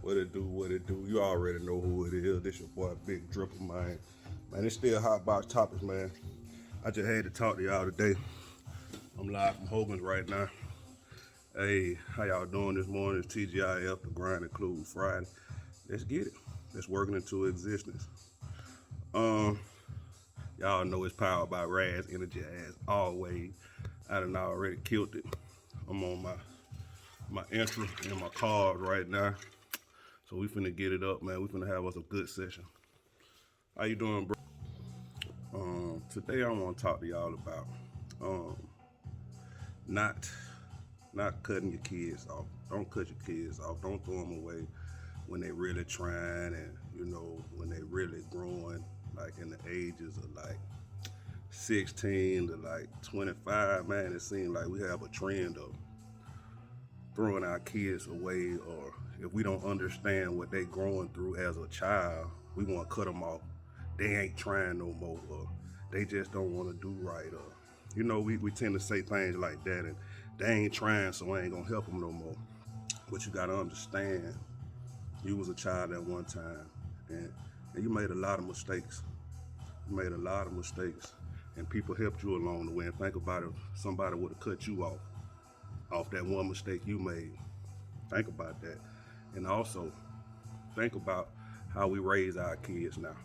What it do, what it do. You already know who it is. This your boy Big Dripper, man. Man, it's still HOTBOX topics, man. I just had to talk to y'all today. I'm live from Hogan's right now. Hey, how y'all doing this morning? It's TGIF, the grind includes Friday. Let's get it. Let's work it into existence. Y'all know it's powered by Raz Energy as always. I done already killed it. I'm on my intro and my card right now. So we finna get it up, man. We finna have us a good session. How you doing, bro? Today I want to talk to y'all about not cutting your kids off. Don't cut your kids off. Don't throw them away when they really trying, and when they really growing, like in the ages of like 16 to like 25. Man, it seems like we have a trend of throwing our kids away, or if we don't understand what they growing through as a child, we want to cut them off. They ain't trying no more, or they just don't want to do right, or we tend to say things like that, and they ain't trying, so I ain't gonna help them no more. But you gotta understand, you was a child at one time, and you made a lot of mistakes. You made a lot of mistakes, and people helped you along the way. And think about it, somebody would have cut you off that one mistake you made. Think about that. And also, think about how we raise our kids now.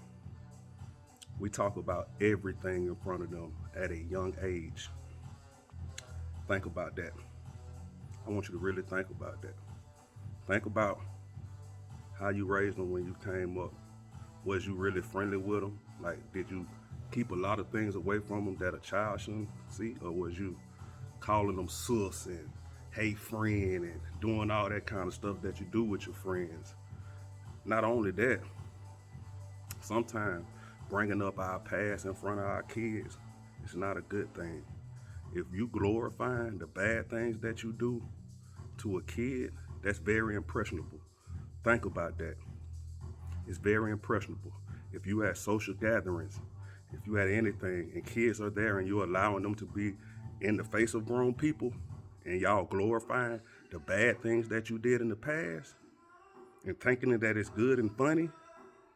We talk about everything in front of them at a young age. Think about that. I want you to really think about that. Think about how you raised them when you came up. Was you really friendly with them? Like, did you keep a lot of things away from them that a child shouldn't see? Or was you calling them sus and hey friend and doing all that kind of stuff that you do with your friends? Not only that, sometimes bringing up our past in front of our kids is not a good thing. If you glorifying the bad things that you do to a kid, that's very impressionable. Think about that. It's very impressionable. If you at social gatherings, if you at anything, and kids are there and you're allowing them to be in the face of grown people, and y'all glorifying the bad things that you did in the past, and thinking that it's good and funny,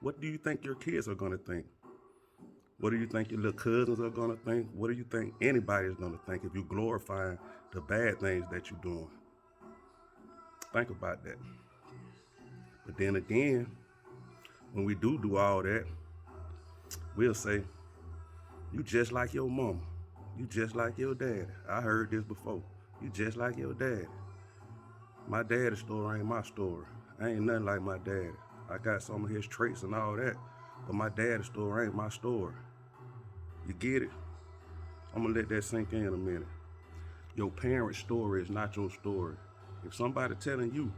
what do you think your kids are gonna think? What do you think your little cousins are gonna think? What do you think anybody is gonna think if you glorifying the bad things that you're doing? Think about that. But then again, when we do all that, we'll say, you just like your mama. You just like your daddy. I heard this before. You just like your daddy. My daddy's story ain't my story. I ain't nothing like my daddy. I got some of his traits and all that, but my daddy's story ain't my story. You get it? I'm gonna let that sink in a minute. Your parents' story is not your story. If somebody telling you,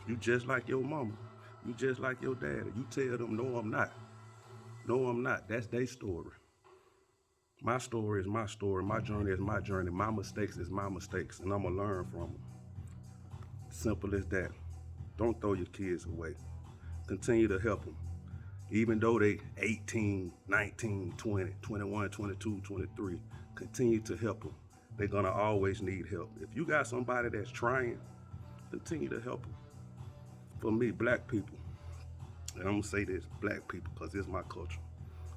you just like your mama, you just like your daddy, you tell them, no, I'm not. No, I'm not. That's their story. My story is my story. My journey is my journey. My mistakes is my mistakes, and I'm gonna learn from them. Simple as that. Don't throw your kids away. Continue to help them. Even though they 18, 19, 20, 21, 22, 23, continue to help them. They're gonna always need help. If you got somebody that's trying, continue to help them. For me, black people, and I'm gonna say this, black people, because it's my culture,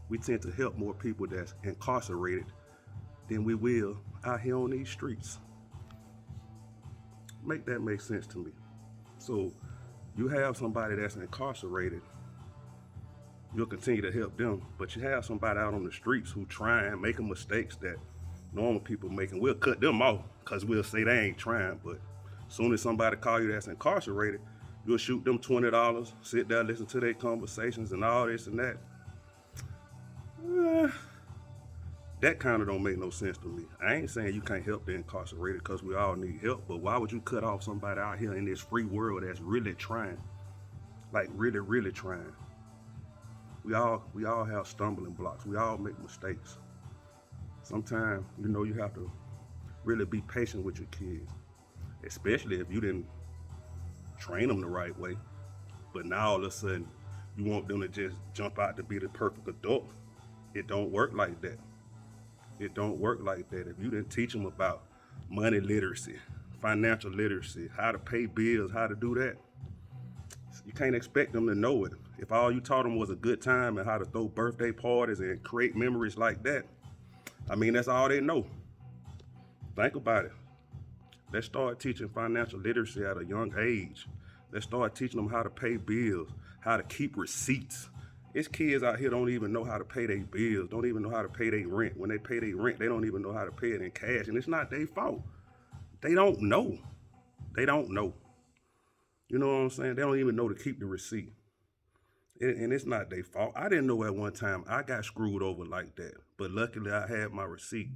we tend to help more people that's incarcerated than we will out here on these streets. Make that make sense to me. So you have somebody that's incarcerated, you'll continue to help them, but you have somebody out on the streets who trying, making mistakes that normal people making, we'll cut them off because we'll say they ain't trying. But as soon as somebody call you that's incarcerated, you'll shoot them $20, sit there, listen to their conversations and all this and that. That kind of don't make no sense to me. I ain't saying you can't help the incarcerated, because we all need help, but why would you cut off somebody out here in this free world that's really trying? Like really, really trying. We all have stumbling blocks. We all make mistakes. Sometimes, you have to really be patient with your kids, especially if you didn't train them the right way. But now all of a sudden, you want them to just jump out to be the perfect adult. It don't work like that. It don't work like that. If you didn't teach them about money literacy, financial literacy, how to pay bills, how to do that, You can't expect them to know it. If all you taught them was a good time and how to throw birthday parties and create memories like that, I mean, that's all they know. Think about it. Let's start teaching financial literacy at a young age. Let's start teaching them how to pay bills, how to keep receipts. It's kids out here don't even know how to pay their bills, don't even know how to pay their rent. When they pay their rent, they don't even know how to pay it in cash, and it's not their fault. They don't know. They don't know. You know what I'm saying? They don't even know to keep the receipt. And it's not their fault. I didn't know at one time I got screwed over like that. But luckily I had my receipt.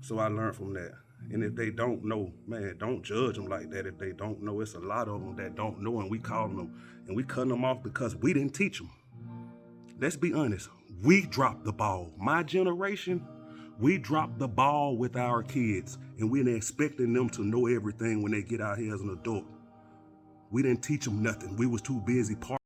So I learned from that. And if they don't know, man, don't judge them like that. If they don't know, it's a lot of them that don't know, and we calling them and we cutting them off because we didn't teach them. Let's be honest. We dropped the ball. My generation, we dropped the ball with our kids, and we're expecting them to know everything when they get out here as an adult. We didn't teach them nothing. We was too busy partying.